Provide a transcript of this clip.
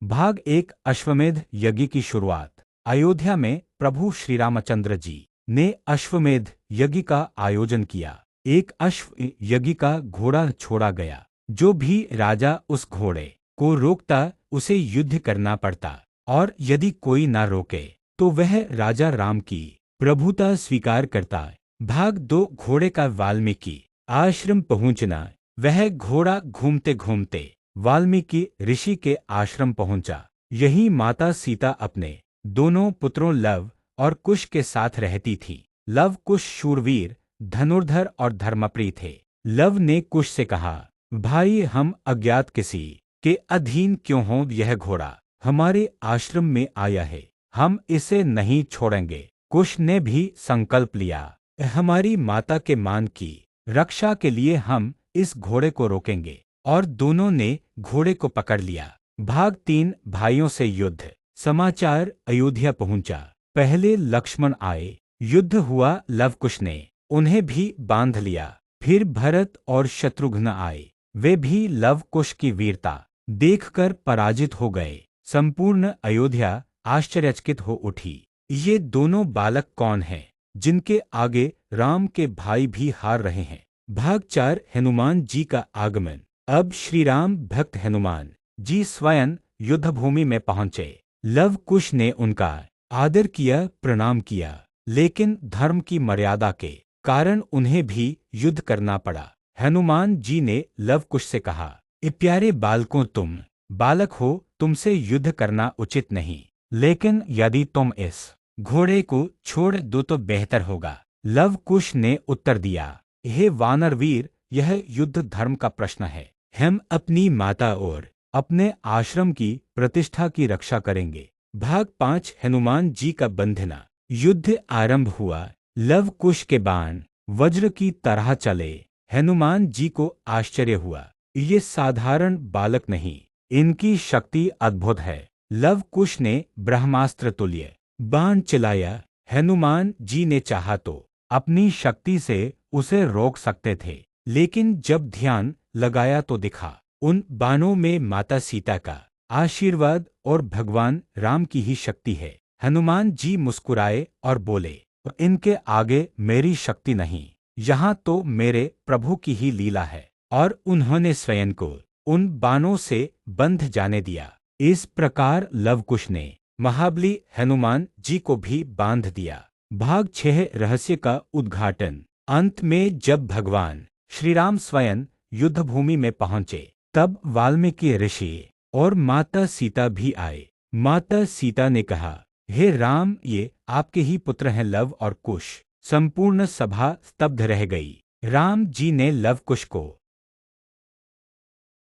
भाग एक अश्वमेध यज्ञ की शुरुआत। अयोध्या में प्रभु श्री रामचंद्र जी ने अश्वमेध यज्ञ का आयोजन किया। एक अश्व यज्ञ का घोड़ा छोड़ा गया। जो भी राजा उस घोड़े को रोकता उसे युद्ध करना पड़ता, और यदि कोई ना रोके तो वह राजा राम की प्रभुता स्वीकार करता। भाग दो घोड़े का वाल्मीकि आश्रम पहुंचना। वह घोड़ा घूमते घूमते वाल्मीकि ऋषि के आश्रम पहुंचा। यही माता सीता अपने दोनों पुत्रों लव और कुश के साथ रहती थी। लव कुश शूरवीर, धनुर्धर और धर्मप्रिय थे। लव ने कुश से कहा, भाई, हम अज्ञात किसी के अधीन क्यों हों? यह घोड़ा हमारे आश्रम में आया है, हम इसे नहीं छोड़ेंगे। कुश ने भी संकल्प लिया, हमारी माता के मान की रक्षा के लिए हम इस घोड़े को रोकेंगे। और दोनों ने घोड़े को पकड़ लिया। भाग तीन भाइयों से युद्ध समाचार। अयोध्या पहुंचा। पहले लक्ष्मण आए, युद्ध हुआ। लवकुश ने उन्हें भी बांध लिया। फिर भरत और शत्रुघ्न आए, वे भी लवकुश की वीरता देखकर पराजित हो गए। संपूर्ण अयोध्या आश्चर्यचकित हो उठी। ये दोनों बालक कौन हैं, जिनके आगे राम के भाई भी हार रहे हैं? भाग चार हनुमान जी का आगमन। अब श्री राम भक्त हनुमान जी स्वयं युद्धभूमि में पहुंचे। लव कुश ने उनका आदर किया, प्रणाम किया, लेकिन धर्म की मर्यादा के कारण उन्हें भी युद्ध करना पड़ा। हनुमान जी ने लव कुश से कहा, प्यारे बालकों, तुम बालक हो, तुमसे युद्ध करना उचित नहीं, लेकिन यदि तुम इस घोड़े को छोड़ दो तो बेहतर होगा। लव कुश ने उत्तर दिया, हे वानरवीर, यह युद्ध धर्म का प्रश्न है। हम अपनी माता और अपने आश्रम की प्रतिष्ठा की रक्षा करेंगे। भाग पांच हनुमान जी का बंधना। युद्ध आरंभ हुआ। लव कुश के बाण वज्र की तरह चले। हनुमान जी को आश्चर्य हुआ, ये साधारण बालक नहीं, इनकी शक्ति अद्भुत है। लव कुश ने ब्रह्मास्त्र तुल्य बाण चलाया। हनुमान जी ने चाहा तो अपनी शक्ति से उसे रोक सकते थे, लेकिन जब ध्यान लगाया तो दिखा, उन बाणों में माता सीता का आशीर्वाद और भगवान राम की ही शक्ति है। हनुमान जी मुस्कुराए और बोले, इनके आगे मेरी शक्ति नहीं, यहाँ तो मेरे प्रभु की ही लीला है। और उन्होंने स्वयं को उन बाणों से बंध जाने दिया। इस प्रकार लवकुश ने महाबली हनुमान जी को भी बांध दिया। भाग छह रहस्य का उद्घाटन। अंत में जब भगवान श्री राम स्वयं युद्धभूमि में पहुंचे, तब वाल्मीकि ऋषि और माता सीता भी आए। माता सीता ने कहा, हे राम, ये आपके ही पुत्र हैं लव और कुश। संपूर्ण सभा स्तब्ध रह गई। राम जी ने लव कुश को